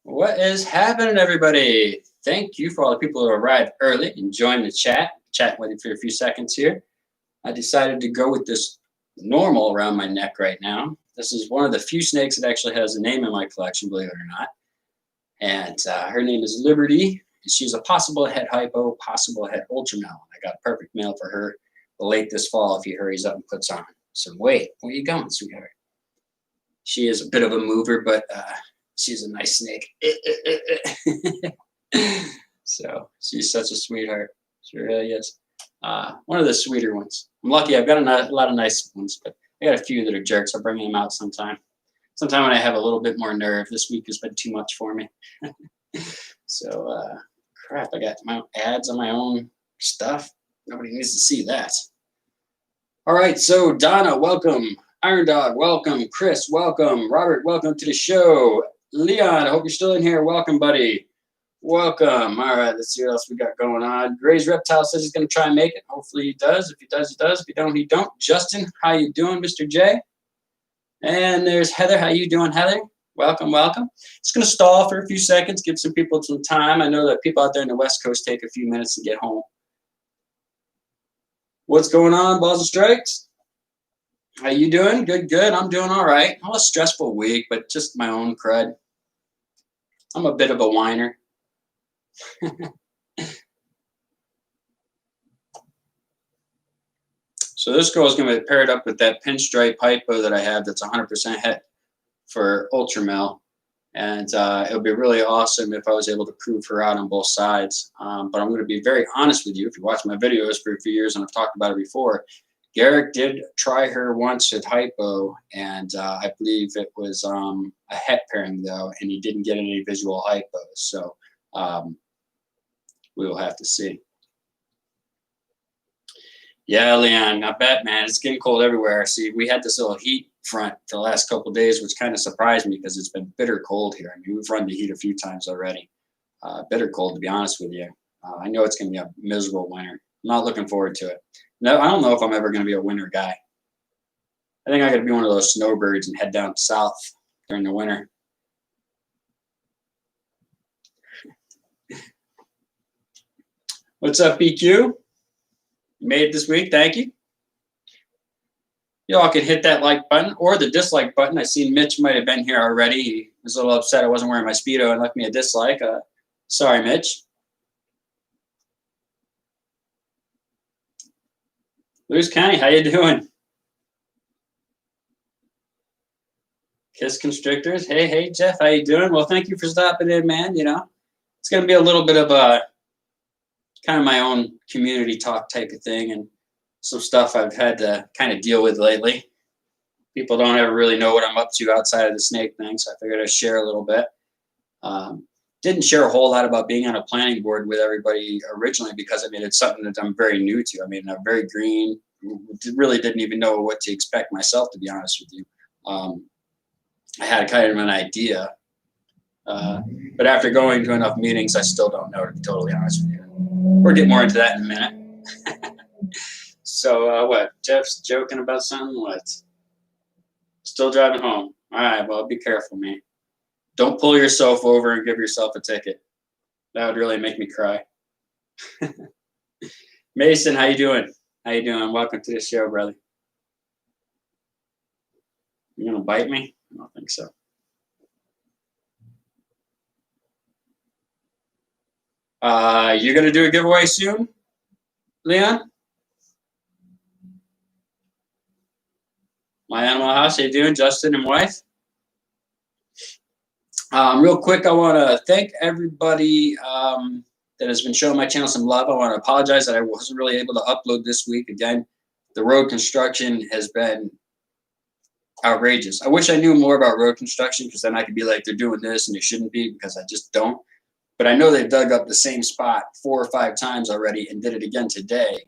What is happening, everybody? Thank you for all the people who arrived early and joined the chat with you for a few seconds here. I decided to go with this normal around my neck right now. This is one of the few snakes that actually has a name in my collection, believe it or not. And her name is Liberty. And she's a possible head hypo, possible head ultramel. I got a perfect male for her late this fall if he hurries up and puts on some weight. Where you going, sweetheart? She is a bit of a mover, but she's a nice snake. So she's such a sweetheart. She really is. One of the sweeter ones. I'm lucky. I've got a lot of nice ones, but I got a few that are jerks. I'll bring them out sometime. Sometime when I have a little bit more nerve. This week has been too much for me. So crap. I got my ads on my own stuff. Nobody needs to see that. All right. So Donna, welcome. Iron Dog, welcome. Chris, welcome. Robert, welcome to the show. Leon, I hope you're still in here. Welcome, buddy. Welcome. All right, let's see what else we got going on. Gray's Reptile says he's going to try and make it. Hopefully he does. If he does, he does. If he don't, he don't. Justin, how you doing, Mr. J? And there's Heather. How you doing, Heather? Welcome, welcome. Just going to stall for a few seconds, give some people some time. I know that people out there in the West Coast take a few minutes to get home. What's going on, Balls and Strikes? How you doing? Good, good. I'm doing all right. Well, a stressful week, but just my own crud. I'm a bit of a whiner. So this girl is going to be paired up with that pinstripe hypo that I have that's 100% het for ultramel. And it would be really awesome if I was able to prove her out on both sides. But I'm going to be very honest with you. If you watch my videos for a few years, and I've talked about it before, Garrick did try her once at hypo, and I believe it was a het pairing, though, and he didn't get any visual hypos. So we will have to see. Yeah, Leon, I bet, man. It's getting cold everywhere. See, we had this little heat front for the last couple of days, which kind of surprised me because it's been bitter cold here. I mean, we've run the heat a few times already. Bitter cold, to be honest with you. I know it's going to be a miserable winter. I'm not looking forward to it. No, I don't know if I'm ever going to be a winter guy. I think I got to be one of those snowbirds and head down south during the winter. What's up, PQ? You made it this week. Thank you. You all can hit that like button or the dislike button. I seen Mitch might have been here already. He was a little upset I wasn't wearing my Speedo and left me a dislike. Sorry, Mitch. Lewis County, how you doing? Kiss Constrictors. Hey, Jeff, how you doing? Well, thank you for stopping in, man. You know, it's going to be a little bit of a kind of my own community talk type of thing and some stuff I've had to kind of deal with lately. People don't ever really know what I'm up to outside of the snake thing, so I figured I'd share a little bit. Didn't share a whole lot about being on a planning board with everybody originally because, I mean, it's something that I'm very new to. I mean, I'm very green, really didn't even know what to expect myself, to be honest with you. I had kind of an idea, but after going to enough meetings, I still don't know, to be totally honest with you. We'll get more into that in a minute. So what? Jeff's joking about something? What? Still driving home. All right, well, be careful, man. Don't pull yourself over and give yourself a ticket. That would really make me cry. Mason, how you doing? How you doing? Welcome to the show, brother. You gonna bite me? I don't think so. You're gonna do a giveaway soon, Leon? My Animal House, how you doing, Justin and wife? Real quick, I want to thank everybody that has been showing my channel some love. I want to apologize that I wasn't really able to upload this week. Again, the road construction has been outrageous. I wish I knew more about road construction because then I could be like, they're doing this and they shouldn't be, because I just don't. But I know they've dug up the same spot 4 or 5 times already and did it again today.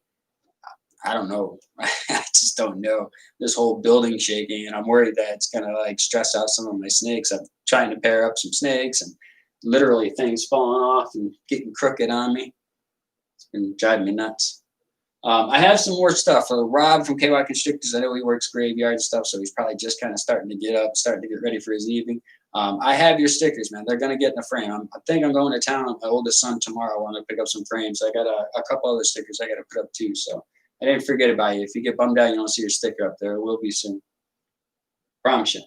I don't know. I just don't know. This whole building shaking, and I'm worried that it's going to like stress out some of my snakes. I'm trying to pair up some snakes and literally things falling off and getting crooked on me. It's been driving me nuts. I have some more stuff. Rob from KY Constrictors, I know he works graveyard and stuff, so he's probably just kind of starting to get up, starting to get ready for his evening. I have your stickers, man. They're going to get in a frame. I think I'm going to town with my oldest son tomorrow. I want to pick up some frames. I got a couple other stickers I got to put up too, so I didn't forget about you. If you get bummed out, you don't see your sticker up there. It will be soon. Promise you.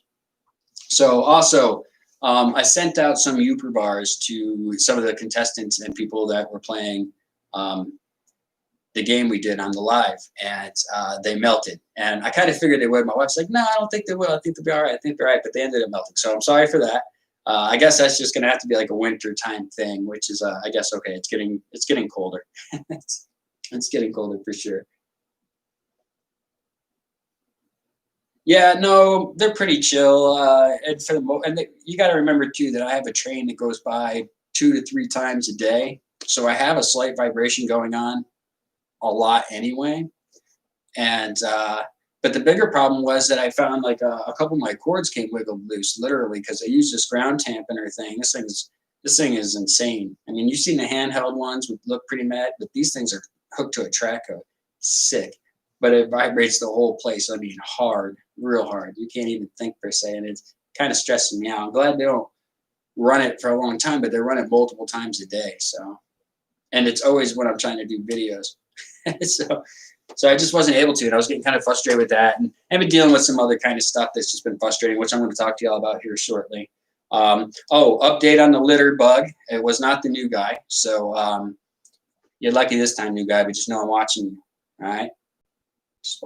So also, I sent out some Uper bars to some of the contestants and people that were playing the game we did on the live, and they melted. And I kind of figured they would. My wife's like, no, I don't think they will. I think they'll be all right. I think they're all right, but they ended up melting. So I'm sorry for that. I guess that's just going to have to be like a winter time thing, which is, I guess, okay. It's getting colder. it's getting colder for sure. Yeah, no, they're pretty chill. And for you got to remember too that I have a train that goes by 2 to 3 times a day, so I have a slight vibration going on a lot anyway. And but the bigger problem was that I found like a couple of my cords came wiggled loose, literally, because I used this ground tampener thing. This thing is insane. I mean, you've seen the handheld ones would look pretty mad, but these things are hooked to a track code. Sick. But it vibrates the whole place. I mean, hard, real hard. You can't even think per se, and it's kind of stressing me out. I'm glad they don't run it for a long time, but they run it multiple times a day. So, and it's always when I'm trying to do videos. so I just wasn't able to, and I was getting kind of frustrated with that. And I've been dealing with some other kind of stuff that's just been frustrating, which I'm going to talk to y'all about here shortly. Update on the litter bug. It was not the new guy. So you're lucky this time, new guy, but just know I'm watching you. All right.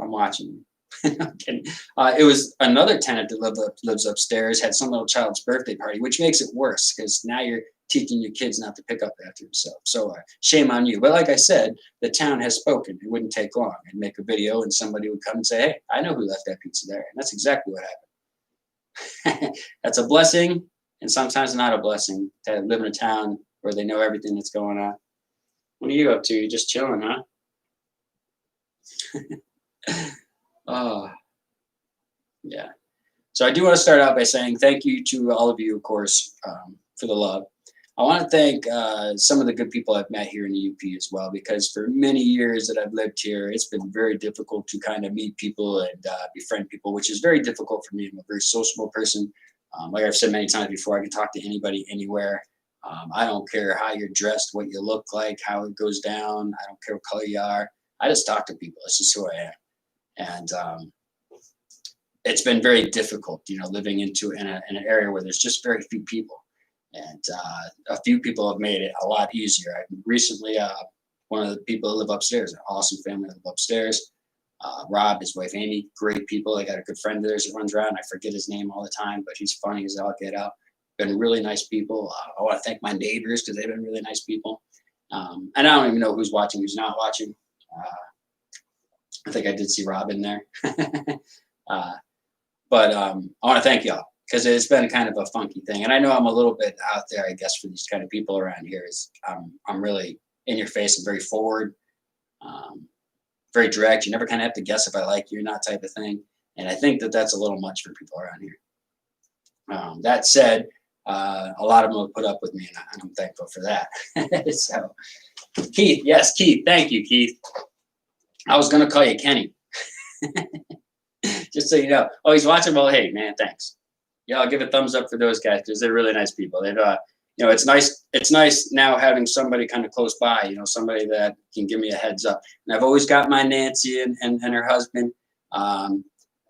I'm watching. It was another tenant that lives upstairs, had some little child's birthday party, which makes it worse because now you're teaching your kids not to pick up after themselves. So shame on you. But like I said, the town has spoken. It wouldn't take long. I'd make a video and somebody would come and say, hey, I know who left that pizza there. And that's exactly what happened. That's a blessing and sometimes not a blessing to live in a town where they know everything that's going on. What are you up to? You're just chilling, huh? Oh, yeah. So I do want to start out by saying thank you to all of you, of course, for the love. I want to thank some of the good people I've met here in the UP as well, because for many years that I've lived here, it's been very difficult to kind of meet people and befriend people, which is very difficult for me. I'm a very sociable person. Like I've said many times before, I can talk to anybody, anywhere. I don't care how you're dressed, what you look like, how it goes down. I don't care what color you are. I just talk to people. It's just who I am. And it's been very difficult, living in an area where there's just very few people. And a few people have made it a lot easier. Recently, one of the people that live upstairs, an awesome family that live upstairs, Rob, his wife Amy, great people. I got a good friend of theirs that runs around. I forget his name all the time, but he's funny as all get out. Been really nice people. I want to thank my neighbors because they've been really nice people. And I don't even know who's watching, who's not watching. I think I did see Rob in there. But I want to thank y'all because it's been kind of a funky thing. And I know I'm a little bit out there, I guess, for these kind of people around here. I'm really in your face and very forward, very direct. You never kind of have to guess if I like you or not type of thing. And I think that that's a little much for people around here. That said, a lot of them have put up with me, and I'm thankful for that. So, Keith, yes, Keith. Thank you, Keith. I was going to call you Kenny. Just so you know. Oh, he's watching. Well, hey, man, thanks. Yeah, I'll give a thumbs up for those guys because they're really nice people. They've, it's nice. It's nice now having somebody kind of close by. Somebody that can give me a heads up. And I've always got my Nancy and her husband.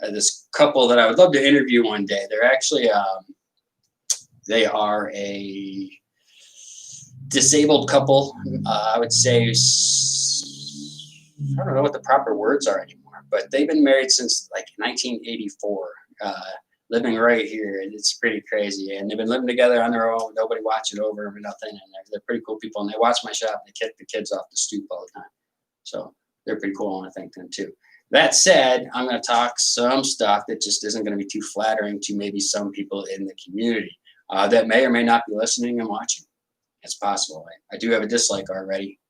This couple that I would love to interview one day. They're actually they are a disabled couple. I would say. I don't know what the proper words are anymore, but they've been married since like 1984, living right here, and it's pretty crazy. And they've been living together on their own, nobody watching over them or nothing. And they're pretty cool people, and they watch my shop and they kick the kids off the stoop all the time. So they're pretty cool. I want to thank them too. That said, I'm going to talk some stuff that just isn't going to be too flattering to maybe some people in the community that may or may not be listening and watching. It's possible. I do have a dislike already.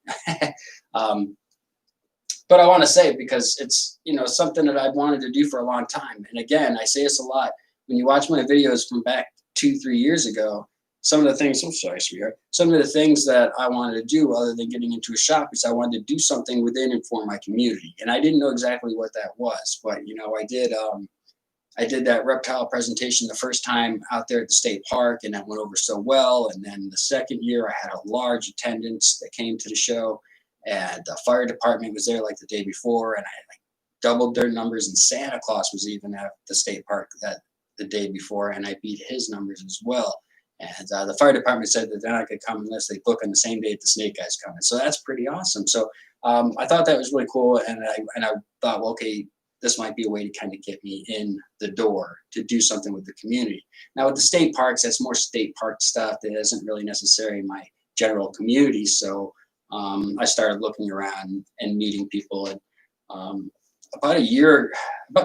But I want to say it because it's, something that I've wanted to do for a long time. And again, I say this a lot. When you watch my videos from back 2-3 years ago, some of the things, I'm sorry, sweetheart, some of the things that I wanted to do other than getting into a shop is I wanted to do something within and for my community. And I didn't know exactly what that was, but you know, I did that reptile presentation the first time out there at the state park, and that went over so well. And then the second year, I had a large attendance that came to the show, and the fire department was there like the day before, and I like doubled their numbers. And Santa Claus was even at the state park that the day before, and I beat his numbers as well. And the fire department said that they're not going to come unless they book on the same day the snake guy's coming. So that's pretty awesome. So I thought that was really cool, and I thought, well, okay, this might be a way to kind of get me in the door to do something with the community. Now with the state parks, that's more state park stuff that isn't really necessarily my general community. So I started looking around and meeting people. And about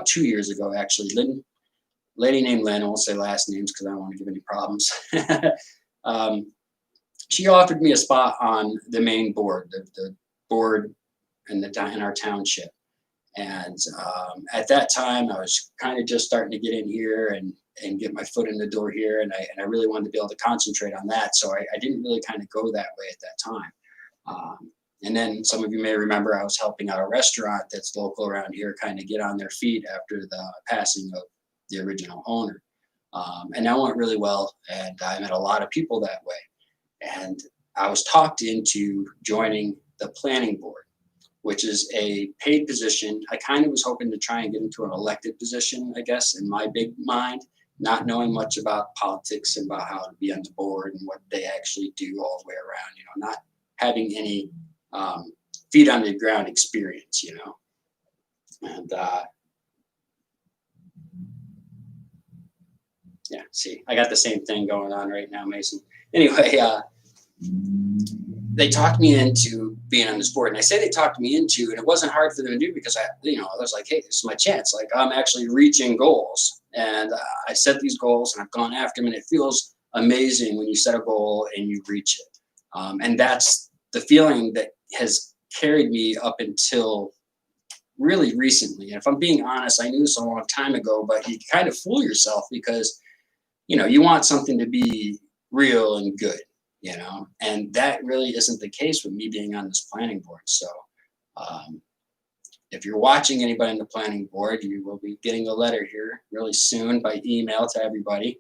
2 years ago, actually, lady named Lynn, I won't say last names because I don't want to give any problems. She offered me a spot on the main board, the board in our township. And at that time, I was kind of just starting to get in here and get my foot in the door here. And I really wanted to be able to concentrate on that. So I didn't really kind of go that way at that time. And then some of you may remember I was helping out a restaurant that's local around here kind of get on their feet after the passing of the original owner. And that went really well. And I met a lot of people that way. And I was talked into joining the planning board, which is a paid position. I kind of was hoping to try and get into an elected position, I guess, in my big mind, not knowing much about politics and about how to be on the board and what they actually do all the way around, you know, not having any feet on the ground experience, you know. And yeah, see, I got the same thing going on right now, Mason. Anyway, they talked me into being on this board. And I say they talked me into, and it wasn't hard for them to do because I was like, hey, this is my chance. Like, I'm actually reaching goals. And I set these goals and I've gone after them. And it feels amazing when you set a goal and you reach it. And that's the feeling that has carried me up until really recently. And if I'm being honest, I knew this a long time ago, but you kind of fool yourself because, you know, you want something to be real and good. You know, and that really isn't the case with me being on this planning board. So if you're watching anybody on the planning board, you will be getting a letter here really soon by email to everybody,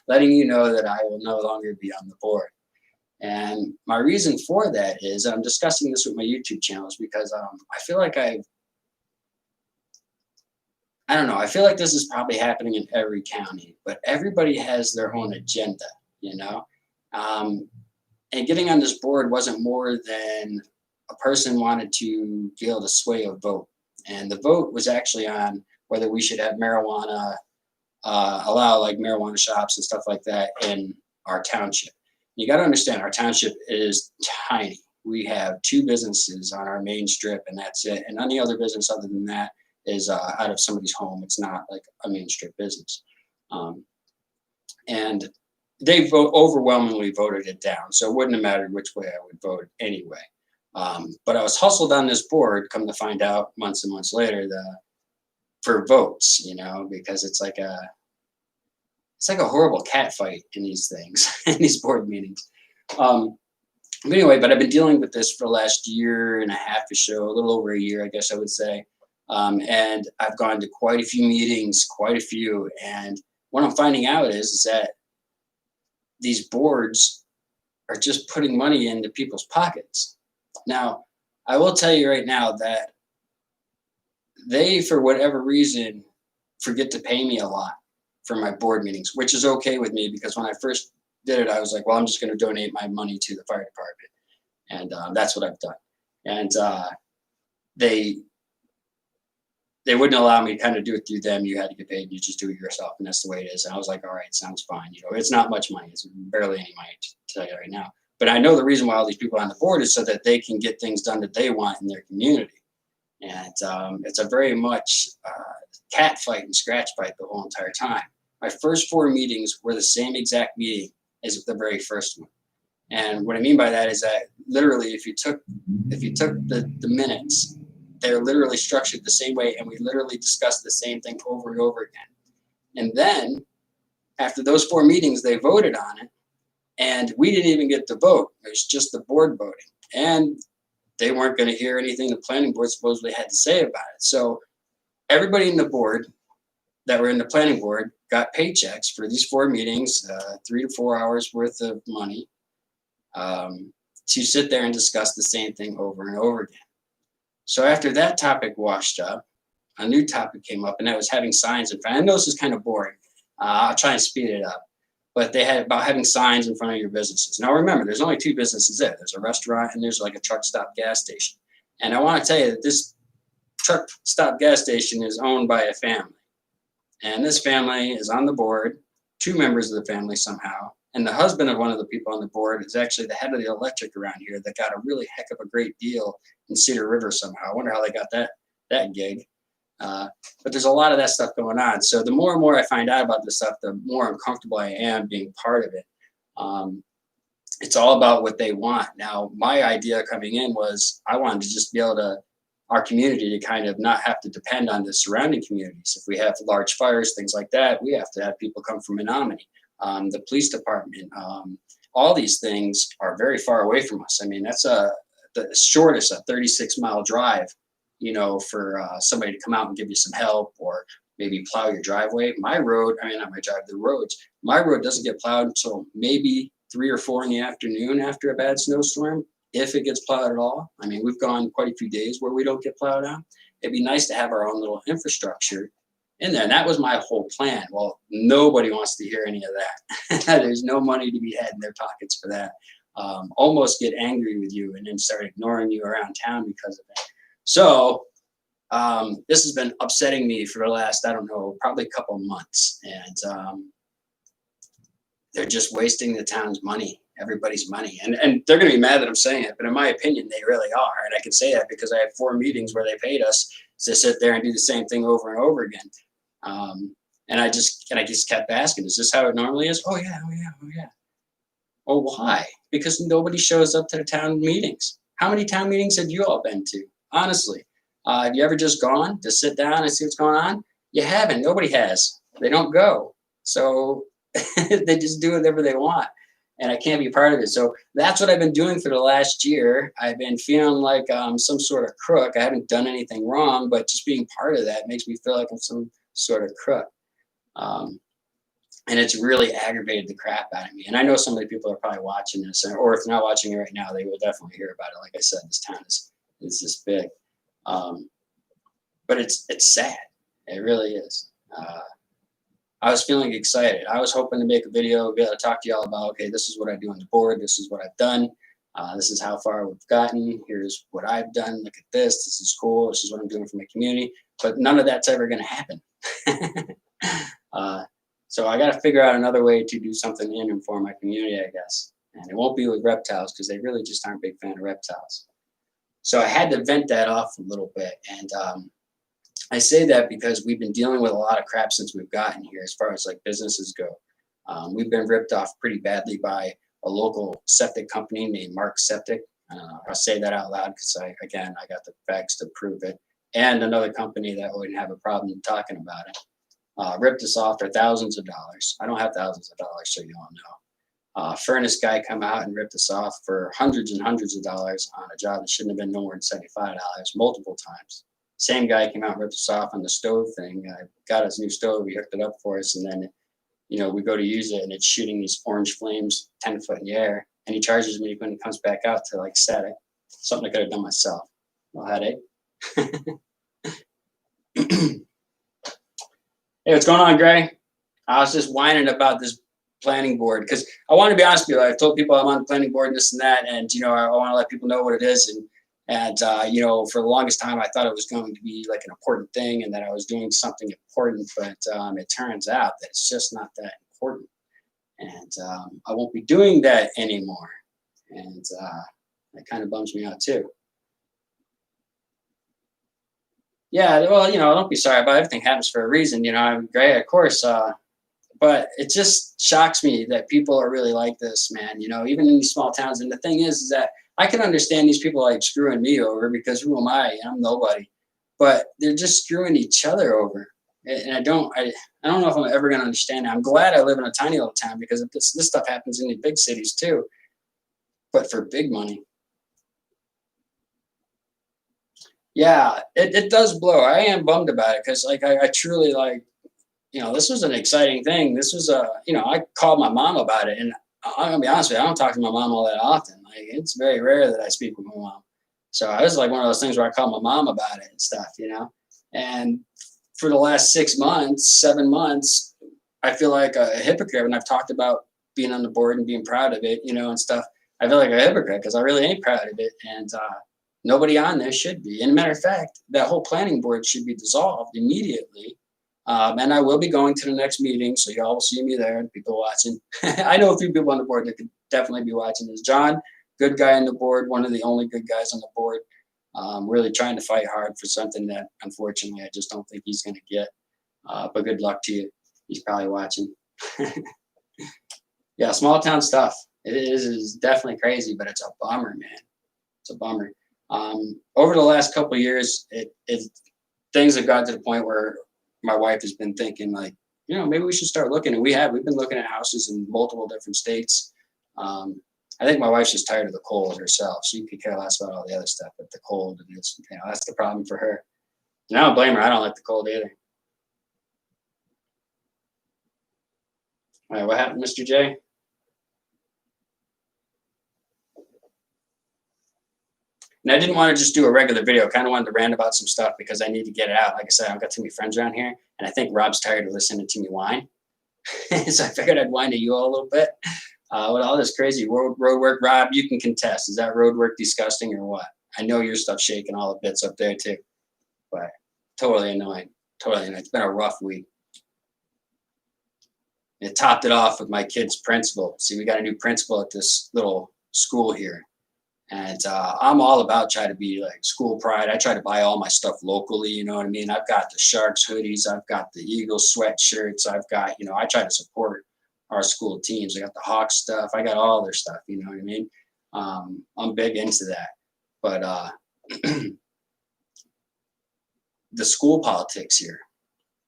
letting you know that I will no longer be on the board. And my reason for that is, I'm discussing this with my YouTube channels because I feel like I don't know, I feel like this is probably happening in every county, but everybody has their own agenda, you know? And getting on this board wasn't more than a person wanted to be able to sway a vote. And the vote was actually on whether we should have marijuana, allow like marijuana shops and stuff like that in our township. You got to understand, our township is tiny. We have 2 businesses on our main strip, and that's it. And any other business other than that is out of somebody's home. It's not like a main strip business. And they overwhelmingly voted it down. So it wouldn't have mattered which way I would vote anyway. But I was hustled on this board, come to find out months and months later, for votes, you know, because it's like a horrible cat fight in these things, in these board meetings. But anyway, but I've been dealing with this for the last year and a half or so, a little over a year, I guess I would say. And I've gone to quite a few meetings, and what I'm finding out is that these boards are just putting money into people's pockets. Now, I will tell you right now that they, for whatever reason, forget to pay me a lot for my board meetings, which is okay with me because when I first did it, I was like, well, I'm just going to donate my money to the fire department. And that's what I've done. And they wouldn't allow me to kind of do it through them. You had to get paid and you just do it yourself. And that's the way it is. And I was like, all right, sounds fine. You know, it's not much money. It's barely any money to tell you right now. But I know the reason why all these people are on the board is so that they can get things done that they want in their community. And it's a very much cat fight and scratch fight the whole entire time. My first 4 meetings were the same exact meeting as the very first one. And what I mean by that is that literally if you took the minutes, they're literally structured the same way, and we literally discussed the same thing over and over again. And then after those 4 meetings, they voted on it, And we didn't even get to vote. It was just the board voting. And they weren't going to hear anything the planning board supposedly had to say about it. So everybody in the board that were in the planning board got paychecks for these 4 meetings, 3 to 4 hours worth of money, to sit there and discuss the same thing over and over again. So after that topic washed up, a new topic came up, and that was having signs in front. I know this is kind of boring. I'll try and speed it up. But they had about having signs in front of your businesses. Now remember, there's only 2 businesses there. There's a restaurant and there's like a truck stop gas station. And I want to tell you that this truck stop gas station is owned by a family. And this family is on the board, 2 members of the family somehow. And the husband of one of the people on the board is actually the head of the electric around here that got a really heck of a great deal in Cedar River somehow. I wonder how they got that gig. But there's a lot of that stuff going on. So the more and more I find out about this stuff, the more uncomfortable I am being part of it. It's all about what they want. Now, my idea coming in was I wanted to just be able to, our community to kind of not have to depend on the surrounding communities. If we have large fires, things like that, we have to have people come from Menominee, the police department. All these things are very far away from us. I mean, that's the shortest, a 36-mile drive, for somebody to come out and give you some help or maybe plow your driveway. My road, not my drive, the roads, my road doesn't get plowed until maybe 3 or 4 in the afternoon after a bad snowstorm, if it gets plowed at all. I mean, we've gone quite a few days where we don't get plowed on. It'd be nice to have our own little infrastructure in there. And that was my whole plan. Well, nobody wants to hear any of that. There's no money to be had in their pockets for that. Almost get angry with you and then start ignoring you around town because of it. So this has been upsetting me for the last, I don't know, probably a couple of months. And they're just wasting the town's money, everybody's money. And they're going to be mad that I'm saying it, but in my opinion, they really are. And I can say that because I had 4 meetings where they paid us to sit there and do the same thing over and over again. And I just kept asking, is this how it normally is? Oh yeah, oh yeah, oh yeah. Well, why? Because nobody shows up to the town meetings. How many town meetings have you all been to? Honestly, have you ever just gone to sit down and see what's going on? You haven't. Nobody has. They don't go. So they just do whatever they want. And I can't be part of it. So that's what I've been doing for the last year. I've been feeling like some sort of crook. I haven't done anything wrong, but just being part of that makes me feel like I'm some sort of crook. And it's really aggravated the crap out of me. And I know some of the people are probably watching this, or if they're not watching it right now, they will definitely hear about it. Like I said, this town is this big. But it's sad. It really is. I was feeling excited. I was hoping to make a video, be able to talk to y'all about, okay, this is what I do on the board. This is what I've done. This is how far we've gotten. Here's what I've done. Look at this. This is cool. This is what I'm doing for my community. But none of that's ever going to happen. So I got to figure out another way to do something in and for my community, I guess. And it won't be with reptiles because they really just aren't a big fan of reptiles. So I had to vent that off a little bit. And I say that because we've been dealing with a lot of crap since we've gotten here as far as like businesses go. We've been ripped off pretty badly by a local septic company named Mark Septic. I'll say that out loud because I got the facts to prove it. And another company that wouldn't have a problem talking about it. Ripped us off for thousands of dollars. I don't have thousands of dollars, so you all know. Furnace guy come out and ripped us off for hundreds and hundreds of dollars on a job that shouldn't have been no more than $75 multiple times. Same guy came out and ripped us off on the stove thing. Got his new stove, he hooked it up for us, and then we go to use it and it's shooting these orange flames 10 foot in the air, and he charges me when he comes back out to like set it. Something I could have done myself. No headache. Hey, what's going on, Gray? I was just whining about this planning board because I want to be honest with you. I've told people I'm on the planning board and this and that, and I want to let people know what it is. And for the longest time, I thought it was going to be like an important thing and that I was doing something important, but it turns out that it's just not that important. And I won't be doing that anymore. And that kind of bums me out too. Yeah, well, don't be sorry about it. Everything happens for a reason. I'm great, of course. But it just shocks me that people are really like this, man. Even in these small towns. And the thing is that I can understand these people like screwing me over because who am I? I'm nobody. But they're just screwing each other over. And I don't know if I'm ever going to understand it. I'm glad I live in a tiny little town because this stuff happens in the big cities too, but for big money. Yeah, it does blow. I am bummed about it because like I truly like, this was an exciting thing. This was I called my mom about it, and I'm gonna be honest with you, I don't talk to my mom all that often. Like it's very rare that I speak with my mom. So I was like one of those things where I call my mom about it and stuff. And for the last 6 months, 7 months, I feel like a hypocrite when I've talked about being on the board and being proud of it, and stuff. I feel like a hypocrite because I really ain't proud of it, and nobody on there should be. And matter of fact, that whole planning board should be dissolved immediately. And I will be going to the next meeting, so y'all will see me there. People watching, I know a few people on the board that could definitely be watching this. John, good guy on the board, one of the only good guys on the board. Really trying to fight hard for something that unfortunately I just don't think he's going to get. But good luck to you. He's probably watching. Yeah, small town stuff. It is definitely crazy, but it's a bummer, man. It's a bummer. Over the last couple of years, things have gotten to the point where my wife has been thinking like, maybe we should start looking. And we've been looking at houses in multiple different states. I think my wife's just tired of the cold herself. She could care less about all the other stuff, but the cold, and that's the problem for her. And I don't blame her. I don't like the cold either. All right, what happened, Mr. J? And I didn't want to just do a regular video. Kind of wanted to rant about some stuff because I need to get it out. Like I said, I've got too many friends around here, and I think Rob's tired of listening to me whine. So I figured I'd whine to you all a little bit. With all this crazy road work, Rob, you can contest. Is that road work disgusting or what? I know your stuff's shaking all the bits up there too, but totally annoying. Totally annoying. It's been a rough week. It topped it off with my kid's principal. See, we got a new principal at this little school here. And I'm all about trying to be like school pride. I try to buy all my stuff locally. You know what I mean? I've got the Sharks hoodies. I've got the Eagles sweatshirts. I've got, I try to support our school teams. I got the Hawks stuff. I got all their stuff. You know what I mean? I'm big into that. But the school politics here,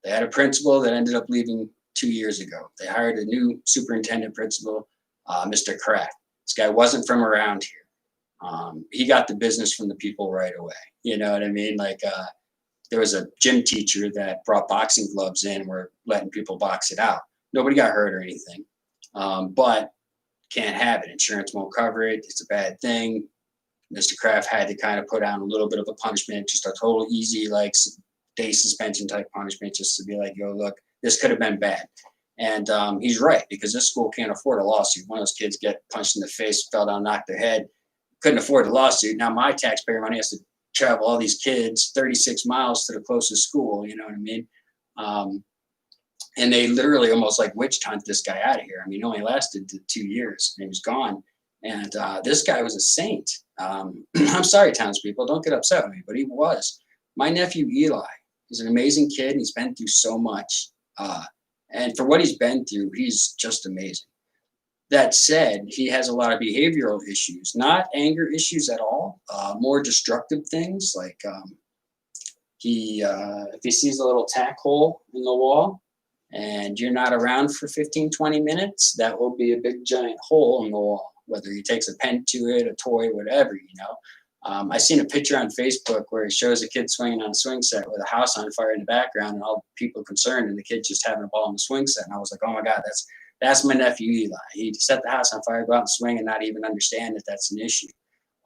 they had a principal that ended up leaving 2 years ago. They hired a new superintendent principal, Mr. Kraft. This guy wasn't from around here. He got the business from the people right away. You know what I mean? Like there was a gym teacher that brought boxing gloves in. We're letting people box it out. Nobody got hurt or anything, but can't have it. Insurance won't cover it. It's a bad thing. Mr. Kraft had to kind of put on a little bit of a punishment, just a total easy like day suspension type punishment, just to be like, yo, look, this could have been bad. And he's right, because this school can't afford a lawsuit. One of those kids get punched in the face, fell down, knocked their head, couldn't afford a lawsuit. Now my taxpayer money has to travel all these kids 36 miles to the closest school. You know what I mean? And they literally almost like witch hunt this guy out of here. I mean, it only lasted 2 years and he was gone. And this guy was a saint. I'm sorry, townspeople, don't get upset with me, but he was. My nephew Eli is an amazing kid. He's been through so much. And for what he's been through, he's just amazing. That said, he has a lot of behavioral issues, not anger issues at all, more destructive things like if he sees a little tack hole in the wall and you're not around for 15, 20 minutes, that will be a big giant hole in the wall, whether he takes a pen to it, a toy, whatever, I seen a picture on Facebook where it shows a kid swinging on a swing set with a house on fire in the background and all people concerned and the kid just having a ball on the swing set. And I was like, oh my God, that's my nephew Eli. He set the house on fire, go out and swing and not even understand that that's an issue.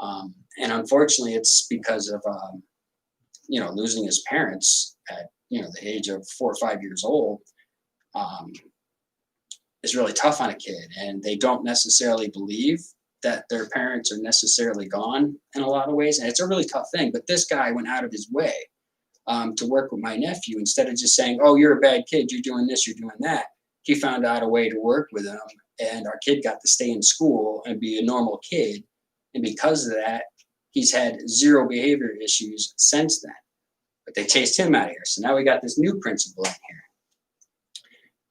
And unfortunately, it's because of, losing his parents at, the age of 4 or 5 years old. Is really tough on a kid, and they don't necessarily believe that their parents are necessarily gone in a lot of ways. And it's a really tough thing. But this guy went out of his way to work with my nephew instead of just saying, oh, you're a bad kid, you're doing this, you're doing that. He found out a way to work with him, and our kid got to stay in school and be a normal kid. And because of that, he's had zero behavior issues since then. But they chased him out of here. So now we got this new principal in here.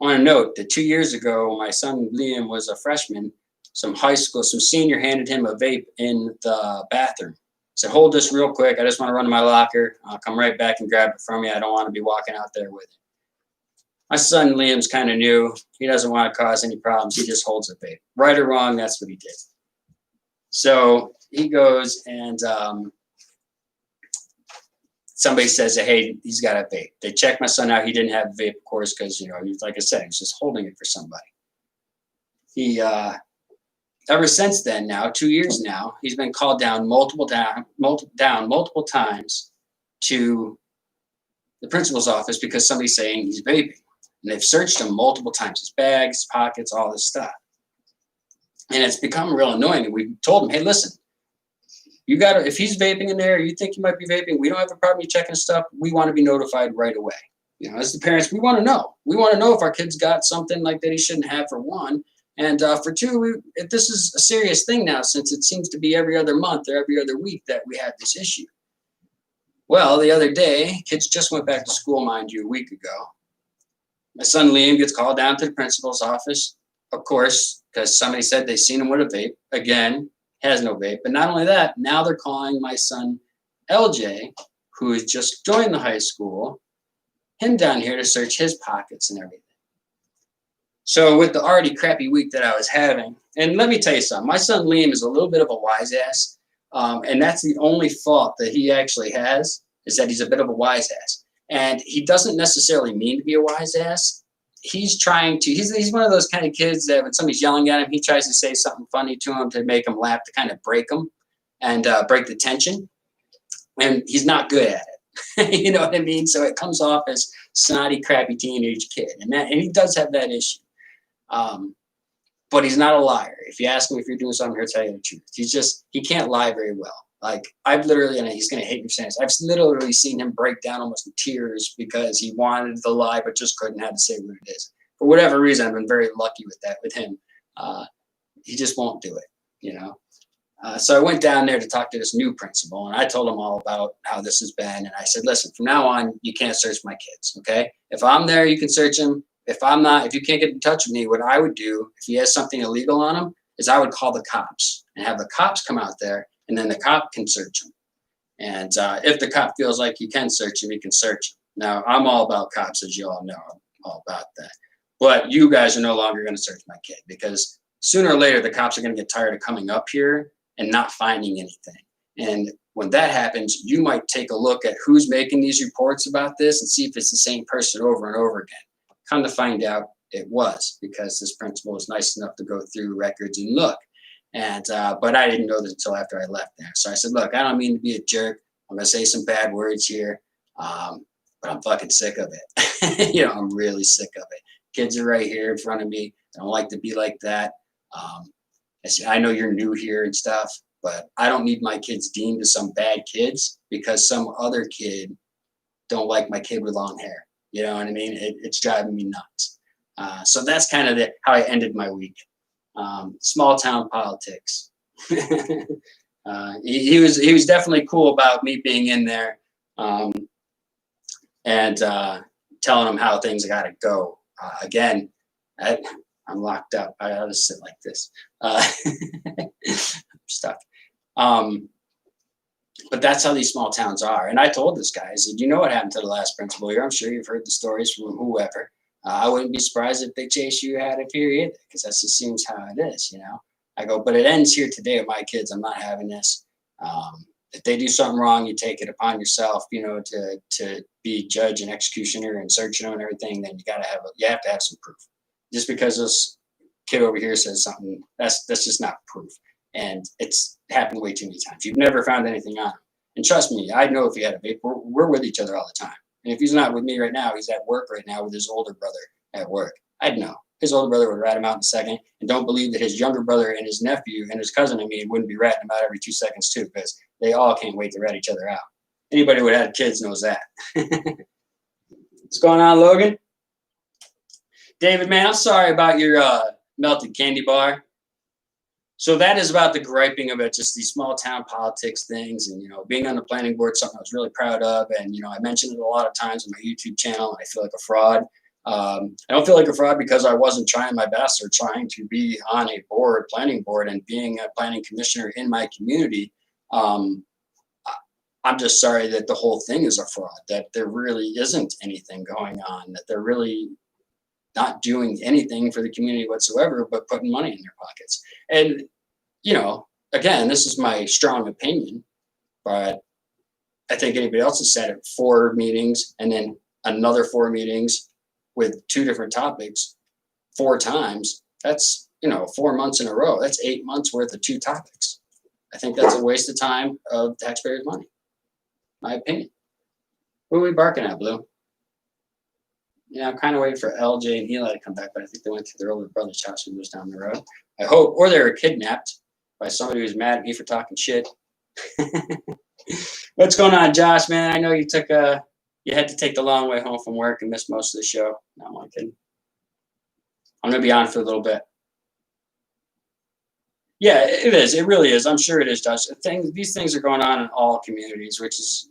I want to note that 2 years ago, my son Liam was a freshman. Some senior handed him a vape in the bathroom. Said, hold this real quick. I just want to run to my locker. I'll come right back and grab it from you. I don't want to be walking out there with it. My son Liam's kind of new. He doesn't want to cause any problems. He just holds a vape. Right or wrong, that's what he did. So he goes and somebody says, hey, he's got a vape. They check my son out. He didn't have a vape, of course, because, like I said, he was just holding it for somebody. He, ever since then now, 2 years now, he's been called down multiple times to the principal's office because somebody's saying he's vaping. And they've searched him multiple times, his bags, pockets, all this stuff. And it's become real annoying. And we told him, hey, listen, you got to, if he's vaping in there, you think he might be vaping, we don't have a problem you checking stuff. We want to be notified right away. As the parents, we want to know. We want to know if our kid's got something like that he shouldn't have, for one. And for two, if this is a serious thing now, since it seems to be every other month or every other week that we have this issue. Well, the other day, kids just went back to school, mind you, a week ago. My son Liam gets called down to the principal's office, of course, because somebody said they seen him with a vape. Again, has no vape. But not only that, now they're calling my son LJ, who has just joined the high school, him down here to search his pockets and everything. So with the already crappy week that I was having, and let me tell you something, my son Liam is a little bit of a wise ass. And that's the only fault that he actually has, is that he's a bit of a wise ass. And he doesn't necessarily mean to be a wise ass. He's trying to, he's one of those kind of kids that when somebody's yelling at him, he tries to say something funny to him to make him laugh, to kind of break him and break the tension. And he's not good at it. You know what I mean? So it comes off as snotty, crappy teenage kid. And he does have that issue. But he's not a liar. If you ask him if you're doing something, he'll tell you the truth. He can't lie very well. Like, I've literally, and he's going to hate me saying this, I've literally seen him break down almost in tears because he wanted to lie but just couldn't have to say what it is. For whatever reason, I've been very lucky with that with him. He just won't do it, So I went down there to talk to this new principal, and I told him all about how this has been. And I said, listen, from now on, you can't search my kids, okay? If I'm there, you can search them. If I'm not, if you can't get in touch with me, what I would do if he has something illegal on him is I would call the cops and have the cops come out there, and then the cop can search him. And if the cop feels like you can search him, he can search him. Now, I'm all about cops, as you all know. I'm all about that. But you guys are no longer going to search my kid, because sooner or later, the cops are going to get tired of coming up here and not finding anything. And when that happens, you might take a look at who's making these reports about this and see if it's the same person over and over again. Come to find out, it was, because this principal was nice enough to go through records and look. And but I didn't know this until after I left there. So I said, look, I don't mean to be a jerk. I'm gonna say some bad words here, but I'm fucking sick of it. I'm really sick of it. Kids are right here in front of me. I don't like to be like that. I know you're new here and stuff, but I don't need my kids deemed as some bad kids because some other kid don't like my kid with long hair. You know what I mean? It's driving me nuts. So that's kind of how I ended my week. Small town politics. He was definitely cool about me being in there and telling him how things got to go. Again, I'm locked up. I gotta sit like this. I'm stuck. But that's how these small towns are. And I told this guy, I said, you know what happened to the last principal here? I'm sure you've heard the stories from whoever. I wouldn't be surprised if they chase you out of here either, because that just seems how it is, I go, but it ends here today with my kids. I'm not having this. If they do something wrong, you take it upon yourself, to be judge and executioner and searching them and everything. Then you have to have some proof. Just because this kid over here says something, that's just not proof. And it's happened way too many times. You've never found anything on him. And trust me, I know if he had a vape. We're with each other all the time. And if he's not with me right now, he's at work right now with his older brother at work. I'd know. His older brother would rat him out in a second. And don't believe that his younger brother and his nephew and his cousin and me wouldn't be ratting him out every 2 seconds too, because they all can't wait to rat each other out. Anybody who had kids knows that. What's going on, Logan? David, man, I'm sorry about your melted candy bar. So that is about the griping about just these small town politics things, and being on the planning board, something I was really proud of. And I mentioned it a lot of times on my YouTube channel, and I feel like a fraud. I don't feel like a fraud because I wasn't trying my best or trying to be on a planning board, and being a planning commissioner in my community. I'm just sorry that the whole thing is a fraud, that there really isn't anything going on, that there really not doing anything for the community whatsoever, but putting money in their pockets. And, you know, again, this is my strong opinion, but I think anybody else has said it, 4 meetings and then another 4 meetings with 2 different topics 4 times. That's, you know, 4 months in a row. That's 8 months worth of 2 topics. I think that's a waste of time of taxpayers' money. My opinion. Who are we barking at, Blue? Yeah, I'm kind of waiting for LJ and Eli to come back, but I think they went to their older brother's house who lives down the road. I hope, or they were kidnapped by somebody who's mad at me for talking shit. What's going on, Josh, man? I know you had to take the long way home from work and missed most of the show. No, I'm kidding. I'm going to be on for a little bit. Yeah, it is. It really is. I'm sure it is, Josh. These things are going on in all communities, which is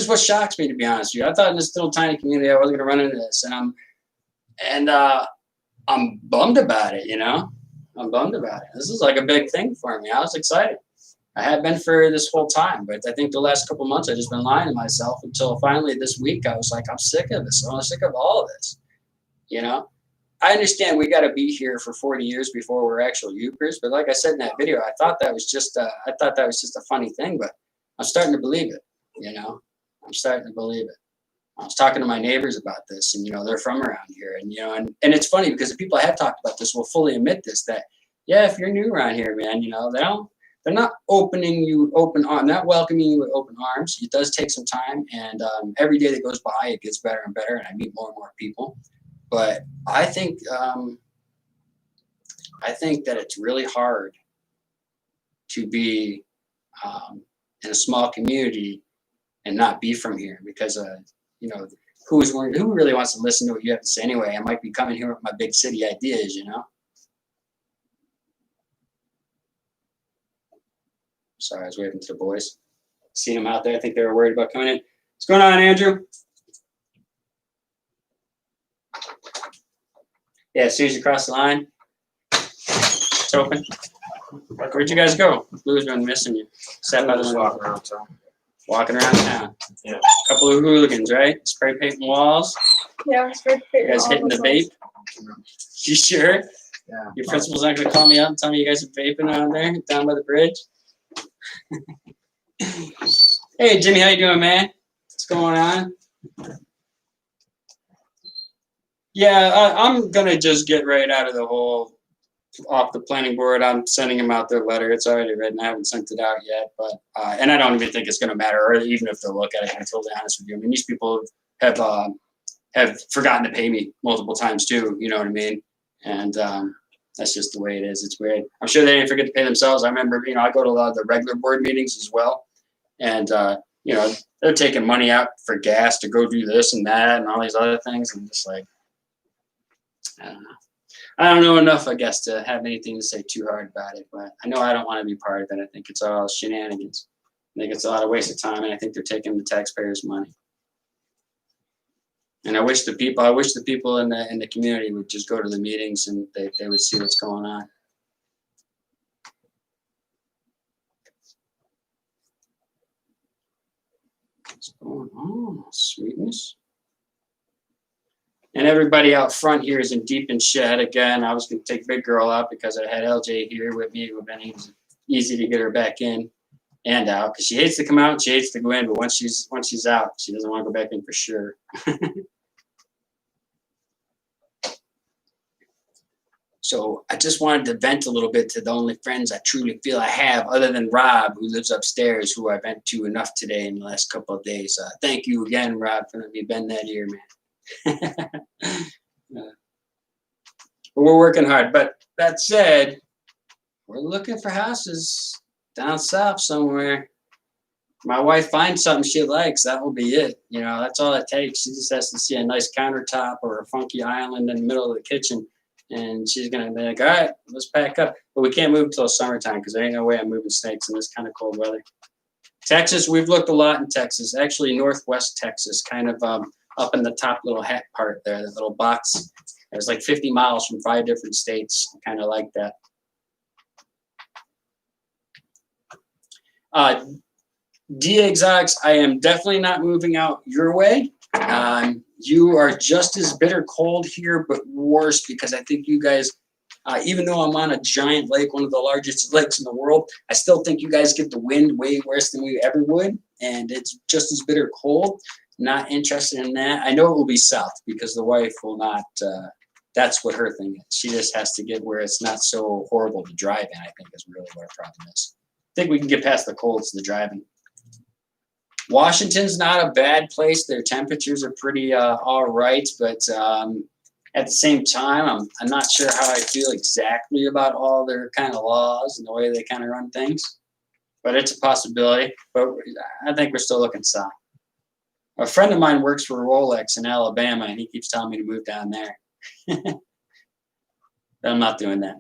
what shocks me, to be honest with you. I thought in this little tiny community I wasn't going to run into this, and I'm bummed about it. You know, I'm bummed about it. This is like a big thing for me. I was excited. I had been for this whole time, but I think the last couple months I've just been lying to myself until finally this week I was like, I'm sick of this. I'm sick of all of this. You know, I understand we got to be here for 40 years before we're actual Ukers, but like I said in that video, I thought that was just a funny thing, but I'm starting to believe it. You know, I'm starting to believe it. I was talking to my neighbors about this, and you know, they're from around here, and you know, and it's funny because the people I have talked about this will fully admit this, that yeah, if you're new around here, man, you know, they're not welcoming you with open arms. It does take some time, and every day that goes by, it gets better and better, and I meet more and more people. But I think that it's really hard to be in a small community and not be from here, because you know, who really wants to listen to what you have to say anyway? I might be coming here with my big city ideas, you know. Sorry, I was waving to the boys. See them out there. I think they were worried about coming in. What's going on, Andrew? Yeah, as soon as you cross the line, it's open. Where'd you guys go? Blue's been missing you. Sat by the window. Walking around town. Walking around town. Yeah. Couple of hooligans, right? Spray painting walls. Yeah, spray painting. You guys hitting the vape? You sure? Yeah. Your principal's not gonna call me up and tell me you guys are vaping on there down by the bridge? Hey Jimmy, how you doing, man? What's going on? Yeah, I'm gonna just get right out of the whole off the planning board. I'm sending them out their letter. It's already written. I haven't sent it out yet, but and I don't even think it's gonna matter, or even if they'll look at it. I'm totally honest with you. I mean, these people have forgotten to pay me multiple times too. You know what I mean? And that's just the way it is. It's weird. I'm sure they didn't forget to pay themselves. I remember, you know, I go to a lot of the regular board meetings as well, and you know, they're taking money out for gas to go do this and that and all these other things. And just like, I don't know. I don't know enough, I guess, to have anything to say too hard about it. But I know I don't want to be part of it. I think it's all shenanigans. I think it's a lot of waste of time, and I think they're taking the taxpayers' money. And I wish the people in the community would just go to the meetings and they would see what's going on. What's going on? Sweetness. And everybody out front here is in deep in shed. Again, I was going to take Big Girl out because I had LJ here with me. It would have been easy to get her back in and out, because she hates to come out and she hates to go in. But once she's out, she doesn't want to go back in for sure. So I just wanted to vent a little bit to the only friends I truly feel I have, other than Rob, who lives upstairs, who I vent to enough today in the last couple of days. Thank you again, Rob, for letting me bend that ear, man. But we're working hard. But that said, we're looking for houses down south somewhere. My wife finds something she likes, that will be it. You know, that's all it takes. She just has to see a nice countertop or a funky island in the middle of the kitchen, and she's gonna be like, all right, let's pack up. But we can't move till summertime, because there ain't no way I'm moving snakes in this kind of cold weather. Texas, we've looked a lot in Texas. Actually, northwest Texas, kind of up in the top little hat part there, that little box. It's like 50 miles from 5 different states. I kind of like that. D Exotics, I am definitely not moving out your way. You are just as bitter cold here, but worse because I think you guys, even though I'm on a giant lake, one of the largest lakes in the world, I still think you guys get the wind way worse than we ever would. And it's just as bitter cold. Not interested in that. I know it will be south because the wife will not, that's what her thing is. She just has to get where it's not so horrible to drive in, I think is really what our problem is. I think we can get past the cold, it's the driving. Washington's not a bad place. Their temperatures are pretty all right, but at the same time, I'm not sure how I feel exactly about all their kind of laws and the way they kind of run things. But it's a possibility. But I think we're still looking south. A friend of mine works for Rolex in Alabama, and he keeps telling me to move down there. But I'm not doing that.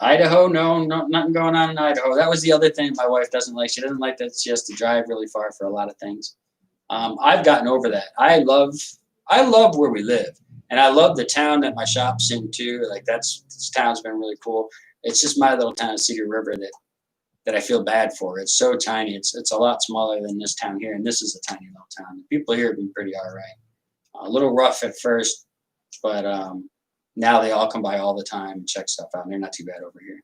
Idaho, no, nothing going on in Idaho. That was the other thing my wife doesn't like. She doesn't like that she has to drive really far for a lot of things. I've gotten over that. I love where we live, and I love the town that my shop's in too. Like this town's been really cool. It's just my little town of Cedar River that I feel bad for. It's so tiny. It's a lot smaller than this town here, and this is a tiny little town. The people here have been pretty all right. A little rough at first, but now they all come by all the time and check stuff out, and they're not too bad over here.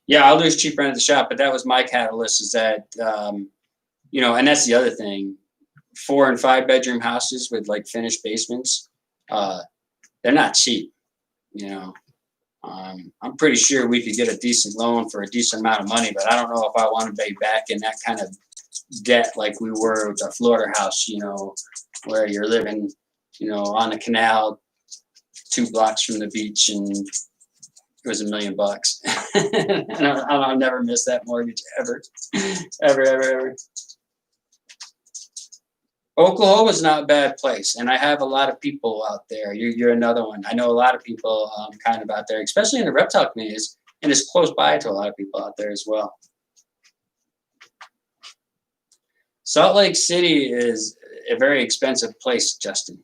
Yeah, I'll lose cheap rent at the shop, but that was my catalyst is that, and that's the other thing. 4 and 5 bedroom houses with like finished basements, they're not cheap, I'm pretty sure we could get a decent loan for a decent amount of money, but I don't know if I want to pay back in that kind of debt like we were with our Florida house, where you're living, on the canal 2 blocks from the beach, and it was $1 million. And I'll never miss that mortgage ever. Ever. Oklahoma's not a bad place, and I have a lot of people out there. You're another one. I know a lot of people kind of out there, especially in the reptile communities, and it's close by to a lot of people out there as well. Salt Lake City is a very expensive place, Justin.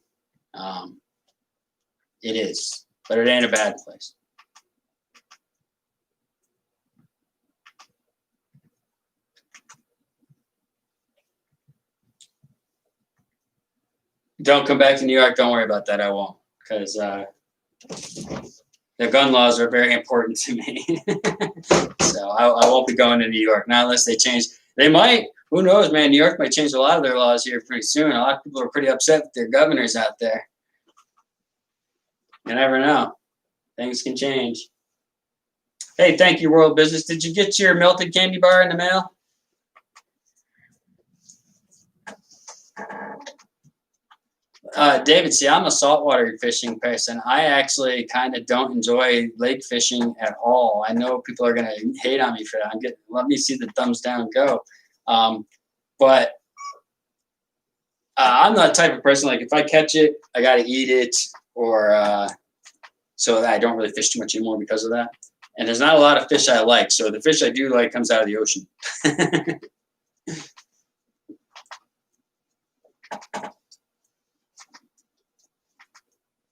It is, but it ain't a bad place. Don't come back to New York. Don't worry about that. I won't, because the gun laws are very important to me. So I won't be going to New York, not unless they change. They might. Who knows, man? New York might change a lot of their laws here pretty soon. A lot of people are pretty upset with their governors out there. You never know. Things can change. Hey, thank you, World Business. Did you get your melted candy bar in the mail? David, see, I'm a saltwater fishing person. I actually kind of don't enjoy lake fishing at all. I know people are going to hate on me for that. Let me see the thumbs down go. But I'm not the type of person, like if I catch it, I got to eat it, or so I don't really fish too much anymore because of that. And there's not a lot of fish I like. So the fish I do like comes out of the ocean.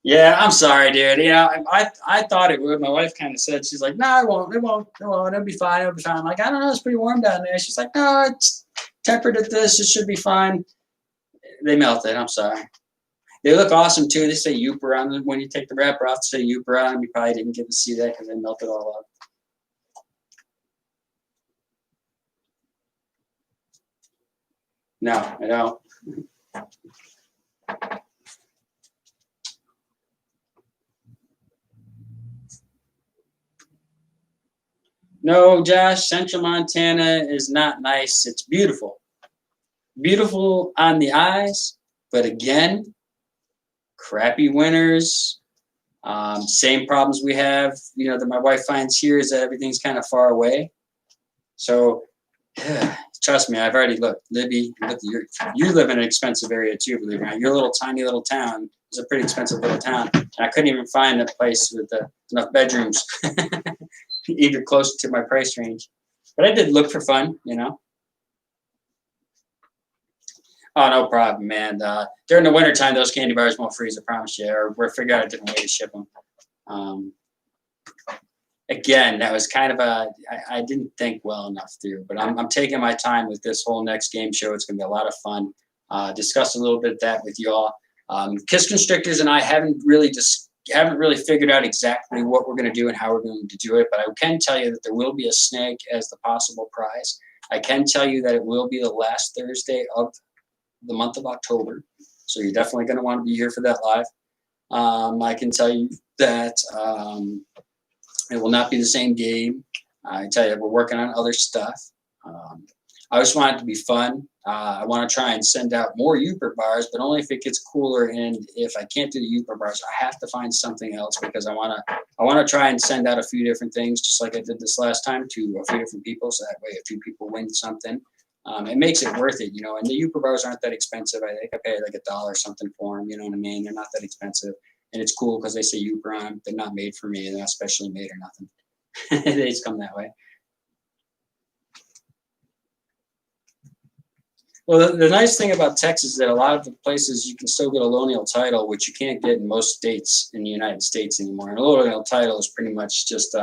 Yeah, I'm sorry, dude. I thought it would. My wife kind of said, she's like, no, it won't. It'll be fine. It'll be fine. I'm like, I don't know. It's pretty warm down there. She's like, no, it's tempered at this. It should be fine. They melted. I'm sorry. They look awesome, too. They say Youper on them. When you take the wrapper off, they say Youper on them. You probably didn't get to see that because they melted all up. No, I don't. No, Josh, Central Montana is not nice. It's beautiful. Beautiful on the eyes, but again, crappy winters. Same problems we have, that my wife finds here is that everything's kind of far away. So, trust me, I've already looked. Libby, you live in an expensive area too, believe it or not. Your little tiny little town is a pretty expensive little town. And I couldn't even find a place with enough bedrooms, either close to my price range. But I did look for fun, Oh, no problem, man. During the wintertime, those candy bars won't freeze, I promise you. Or we'll figure out a different way to ship them. again, that was kind of I didn't think well enough through, but I'm taking my time with this whole next game show. It's going to be a lot of fun. Discuss a little bit of that with you all. Kiss Constrictors and I haven't really figured out exactly what we're going to do and how we're going to do it, but I can tell you that there will be a snake as the possible prize. I can tell you that it will be the last Thursday of the month of October, so you're definitely going to want to be here for that live. I can tell you that it will not be the same game. I tell you, we're working on other stuff. I just want it to be fun. I want to try and send out more Uper bars, but only if it gets cooler. And if I can't do the Uper bars, I have to find something else, because I want to try and send out a few different things, just like I did this last time, to a few different people. So that way, a few people win something. It makes it worth it, you know. And the Uper bars aren't that expensive. I think I pay like $1 or something for them. You know what I mean? They're not that expensive, and it's cool because they say Uper on them. They're not made for me. They're not specially made or nothing. They just come that way. Well, the nice thing about Texas is that a lot of the places you can still get a Lonial title, which you can't get in most states in the United States anymore. And a Lonial title is pretty much just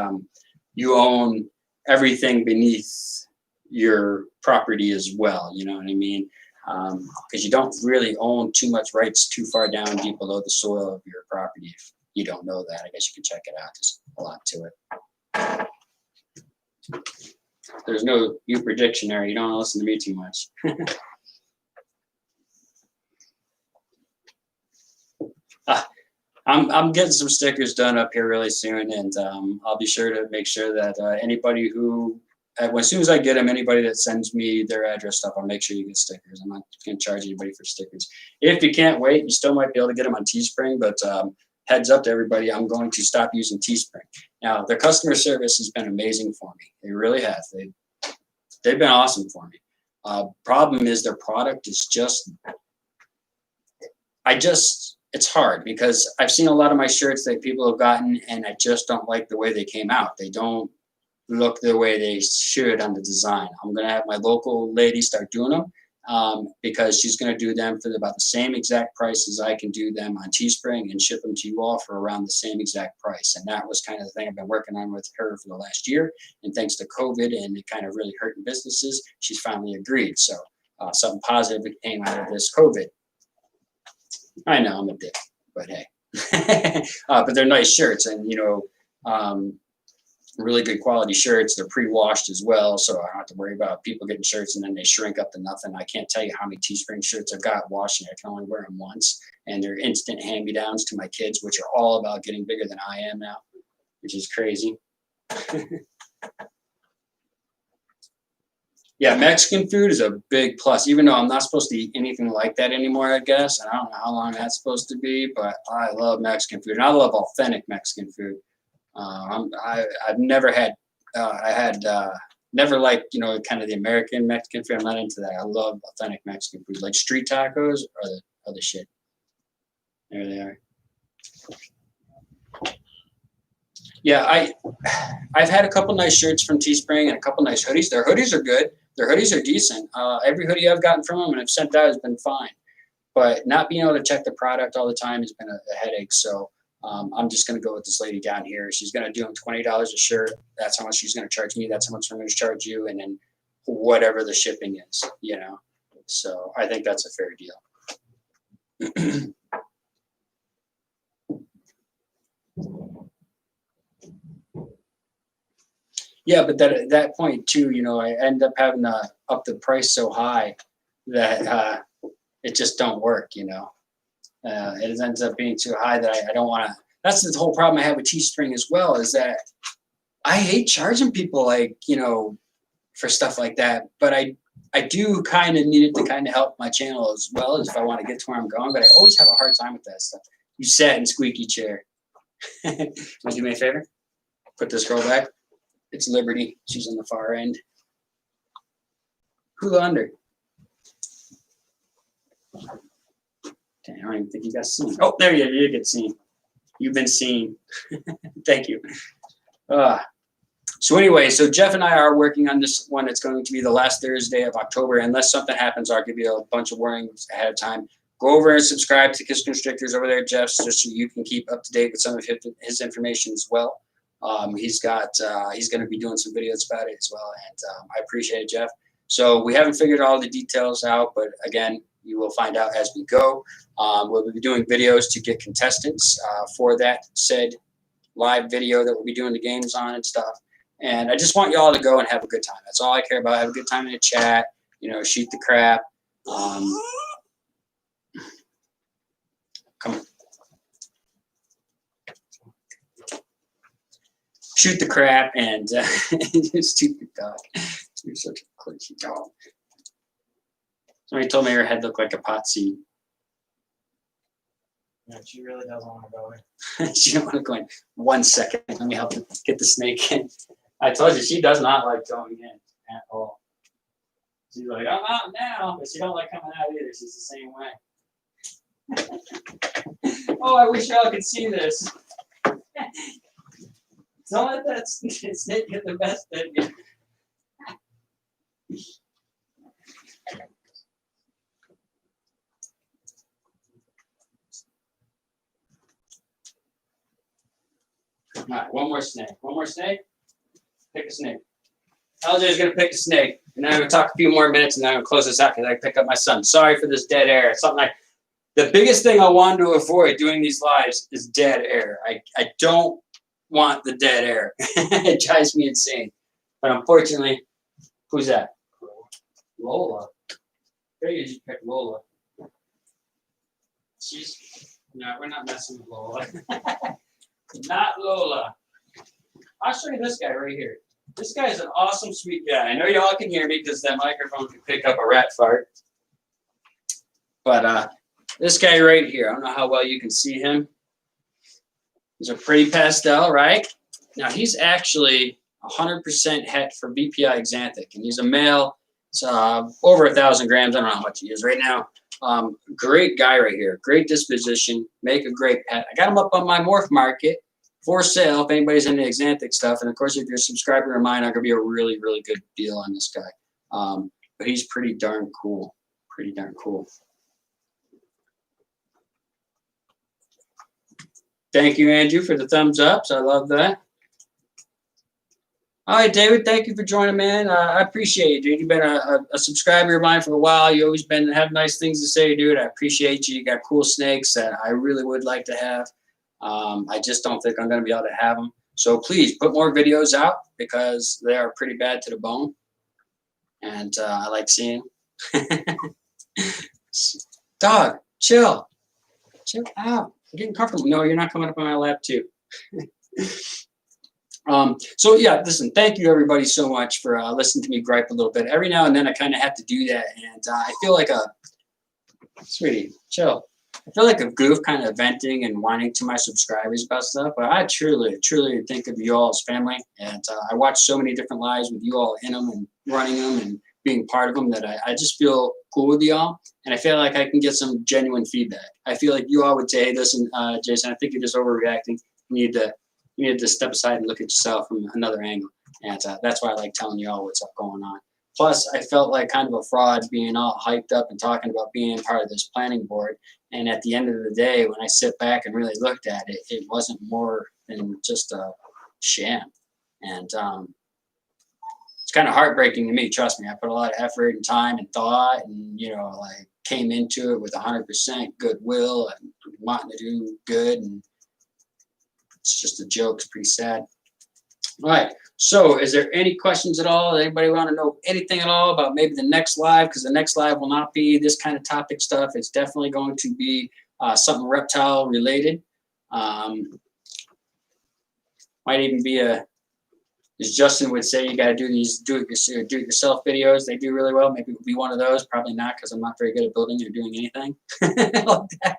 you own everything beneath your property as well. You know what I mean? Because you don't really own too much rights too far down deep below the soil of your property. If you don't know that, I guess you can check it out. There's a lot to it. There's no Uper dictionary. You don't want to listen to me too much. I'm getting some stickers done up here really soon, and I'll be sure to make sure that anybody who, as soon as I get them, anybody that sends me their address stuff, I'll make sure you get stickers. I'm not going to charge anybody for stickers. If you can't wait, you still might be able to get them on Teespring, but heads up to everybody, I'm going to stop using Teespring. Now, their customer service has been amazing for me. They really have. They've been awesome for me. Problem is their product is just, it's hard, because I've seen a lot of my shirts that people have gotten, and I just don't like the way they came out. They don't look the way they should on the design. I'm going to have my local lady start doing them, because she's going to do them for about the same exact price as I can do them on Teespring and ship them to you all for around the same exact price. And that was kind of the thing I've been working on with her for the last year. And thanks to COVID and it kind of really hurting businesses, she's finally agreed. So something positive came out of this COVID. I know I'm a dick, but hey. But they're nice shirts, and, you know, really good quality shirts. They're pre-washed as well, so I don't have to worry about people getting shirts and then they shrink up to nothing. I can't tell you how many Teespring shirts I've got washing. I can only wear them once, and they're instant hand-me-downs to my kids, which are all about getting bigger than I am now, which is crazy. Yeah, Mexican food is a big plus, even though I'm not supposed to eat anything like that anymore, I guess. And I don't know how long that's supposed to be, but I love Mexican food, and I love authentic Mexican food. I've never had, never liked, you know, kind of the American Mexican food. I'm not into that. I love authentic Mexican food. Like street tacos are the shit. There they are. Yeah, I've had a couple nice shirts from Teespring and a couple nice hoodies. Their hoodies are good. Their hoodies are decent. Every hoodie I've gotten from them and I've sent out has been fine. But not being able to check the product all the time has been a headache. So I'm just going to go with this lady down here. She's going to do them $20 a shirt. That's how much she's going to charge me. That's how much I'm going to charge you. And then whatever the shipping is, you know. So I think that's a fair deal. Yeah, but at that point too, you know, I end up having to up the price so high that it just don't work, you know. It ends up being too high that I don't want to. That's the whole problem I have with Teespring as well, is that I hate charging people, like, you know, for stuff like that. But I do kind of need it to kind of help my channel as well, as if I want to get to where I'm going. But I always have a hard time with that stuff. You sat in squeaky chair. Want to do me a favor? Put this girl back. It's Liberty. She's on the far end. Who under? Dang, I don't even think you got seen. Oh, there you are. You get seen. You've been seen. Thank you. So anyway, so Jeff and I are working on this one. It's going to be the last Thursday of October. Unless something happens, I'll give you a bunch of warnings ahead of time. Go over and subscribe to Kiss Constrictors over there, Jeff, just so you can keep up to date with some of his information as well. He's going to be doing some videos about it as well, and I appreciate it, Jeff. So we haven't figured all the details out, but again, you will find out as we go. We'll be doing videos to get contestants for that said live video that we'll be doing the games on and stuff. And I just want you all to go and have a good time. That's all I care about. Have a good time in the chat. You know, shoot the crap. Come on. Shoot the crap and stupid dog. You're such a crazy dog. Somebody told me her head looked like a pot seed. Yeah, she really doesn't want to go in. She don't want to go in. 1 second. Let me help get the snake in. I told you, she does not like going in at all. She's like, I'm out now. But she don't like coming out either. She's the same way. Oh, I wish y'all could see this. Don't let that snake get the best of you. All right, one more snake. One more snake. Pick a snake. LJ is going to pick a snake. And then I'm going to talk a few more minutes and then I'm going to close this out because I pick up my son. Sorry for this dead air. It's something like the biggest thing I wanted to avoid doing these lives is dead air. I don't want the dead air. It drives me insane. But unfortunately, who's that? Lola. There you just pick Lola. No, we're not messing with Lola. Not Lola. I'll show you this guy right here. This guy is an awesome, sweet guy. I know y'all can hear me because that microphone can pick up a rat fart. But this guy right here, I don't know how well you can see him. He's a pretty pastel, right? Now, he's actually 100% het for BPI Xanthic, and he's a male. It's over 1,000 grams. I don't know how much he is right now. Great guy right here. Great disposition. Make a great pet. I got him up on my Morph Market for sale if anybody's into Xanthic stuff. And, of course, if you're a subscriber of mine, I'm going to be a really, really good deal on this guy. But he's pretty darn cool. Pretty darn cool. Thank you, Andrew, for the thumbs ups. I love that. All right, David, thank you for joining, man. I appreciate you, dude. You've been a subscriber of mine for a while. You always have nice things to say, dude. I appreciate you. You got cool snakes that I really would like to have. I just don't think I'm going to be able to have them. So please put more videos out because they are pretty bad to the bone. And I like seeing them. Dog, chill. Chill out. I'm getting comfortable. No, you're not coming up on my lap, too. So yeah, listen, thank you everybody so much for listening to me gripe a little bit. Every now and then I kind of have to do that. And I feel like sweetie, chill. I feel like a goof kind of venting and whining to my subscribers about stuff. But I truly think of you all as family. And I watch so many different lives with you all in them and running them and being part of them that I just feel cool with you all. And I feel like I can get some genuine feedback. I feel like you all would say, hey, listen, Jason, I think you're just overreacting. You need to step aside and look at yourself from another angle. And that's why I like telling you all what's up going on. Plus, I felt like kind of a fraud being all hyped up and talking about being part of this planning board. And at the end of the day, when I sit back and really looked at it, it wasn't more than just a sham. And it's kind of heartbreaking to me. Trust me, I put a lot of effort and time and thought and, like came into it with 100% goodwill and wanting to do good. And it's just a joke. It's pretty sad. All right. So is there any questions at all? Anybody want to know anything at all about maybe the next live? Because the next live will not be this kind of topic stuff. It's definitely going to be something reptile related. Might even be as Justin would say, you got to do these do-it-yourself videos. They do really well. Maybe it would be one of those. Probably not because I'm not very good at building or doing anything like that.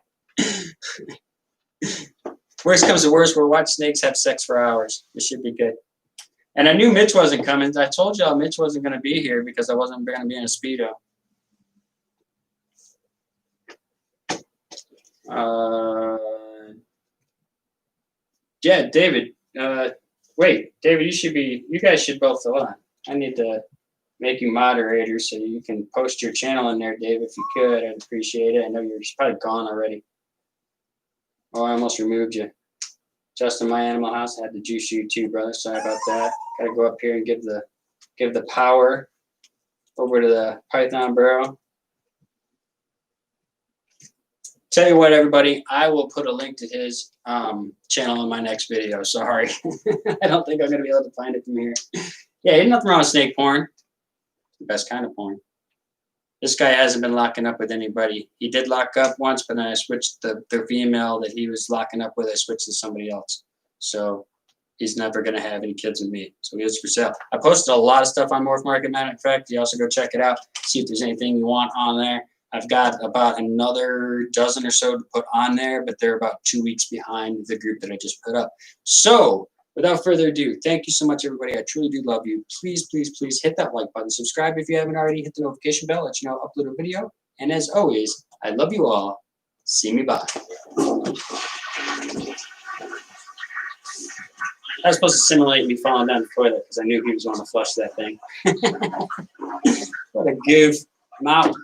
Worst comes to worst, we'll watch snakes have sex for hours. It should be good. And I knew Mitch wasn't coming. I told y'all Mitch wasn't going to be here because I wasn't going to be in a Speedo. Yeah, David. Wait, David, you guys should both hold on. I need to make you moderator so you can post your channel in there, Dave, if you could. I'd appreciate it. I know you're probably gone already. Oh, I almost removed you. Justin, my Animal House, I had to juice you too, brother. Sorry about that. Got to go up here and give the power over to the Python Burrow. Tell you what, everybody, I will put a link to his channel in my next video. Sorry. I don't think I'm going to be able to find it from here. Yeah, ain't nothing wrong with snake porn. The best kind of porn. This guy hasn't been locking up with anybody. He did lock up once, but then I switched the female that he was locking up with. I switched to somebody else. So he's never going to have any kids with me. So he is for sale. I posted a lot of stuff on Morph Market, matter of fact. You also go check it out. See if there's anything you want on there. I've got about another dozen or so to put on there, but they're about 2 weeks behind the group that I just put up. So without further ado, thank you so much, everybody. I truly do love you. Please, please, please hit that like button. Subscribe if you haven't already. Hit the notification bell. Let you know I upload a video. And as always, I love you all. See me bye. I was supposed to simulate me falling down the toilet because I knew he was going to flush that thing. What a goof. I'm out.